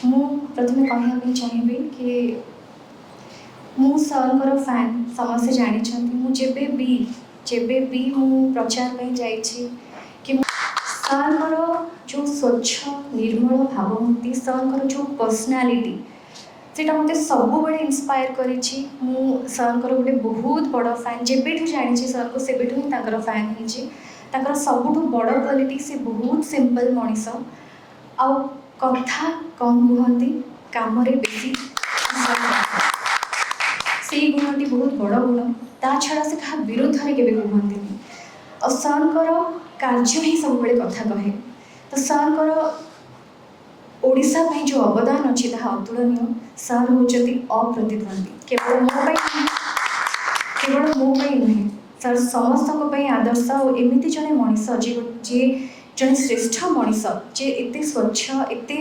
ମୁଁ ପ୍ରଥମେ କହିବା ପାଇଁ ଚାହିଁବି କି ମୁଁ ସାର୍ଙ୍କର ଫ୍ୟାନ୍ ସମସ୍ତେ ଜାଣିଛନ୍ତି। ମୁଁ ଯେବେ ବି ମୁଁ ପ୍ରଚାର ପାଇଁ ଯାଇଛି କି ସାର୍ଙ୍କର ଯେଉଁ ସ୍ୱଚ୍ଛ ନିର୍ମଳ ଭାବମୂର୍ତ୍ତି, ସାର୍ଙ୍କର ଯେଉଁ ପର୍ସନାଲିଟି, ସେଇଟା ମୋତେ ସବୁବେଳେ ଇନ୍ସପାୟାର କରିଛି। ମୁଁ ସାର୍ଙ୍କର ଗୋଟେ ବହୁତ ବଡ଼ ଫ୍ୟାନ୍, ଯେବେଠୁ ଜାଣିଛି ସାର୍ଙ୍କୁ ସେବେଠୁ ହିଁ ତାଙ୍କର ଫ୍ୟାନ୍ ହେଇଛି। ତାଙ୍କର ସବୁଠୁ ବଡ଼ କ୍ୱାଲିଟି, ସେ ବହୁତ ସିମ୍ପଲ୍ ମଣିଷ, ଆଉ କଥା କମ୍ କୁହନ୍ତି, କାମରେ ବେଶୀ। ସେଇ ଗୁଣଟି ବହୁତ ବଡ଼ ଗୁଣ। ତା ଛଡ଼ା ସେ କାହା ବିରୁଦ୍ଧରେ କେବେ କୁହନ୍ତିନି। ଆଉ ସାର୍ଙ୍କର କାର୍ଯ୍ୟ ହିଁ ସବୁବେଳେ କଥା କହେ। ତ ସାର୍ଙ୍କର ଓଡ଼ିଶା ପାଇଁ ଯେଉଁ ଅବଦାନ ଅଛି ତାହା ଅତୁଳନୀୟ। ସାର୍ ହେଉଛନ୍ତି ଅପ୍ରତିଦ୍ୱନ୍ଦୀ, କେବଳ ମୋ ପାଇଁ ନୁହେଁ, ସାର୍ ସମସ୍ତଙ୍କ ପାଇଁ ଆଦର୍ଶ। ଆଉ ଏମିତି ଜଣେ ମଣିଷ ଯିଏ ଜଣେ ଶ୍ରେଷ୍ଠ ମଣିଷ, ଯିଏ ଏତେ ସ୍ୱଚ୍ଛ, ଏତେ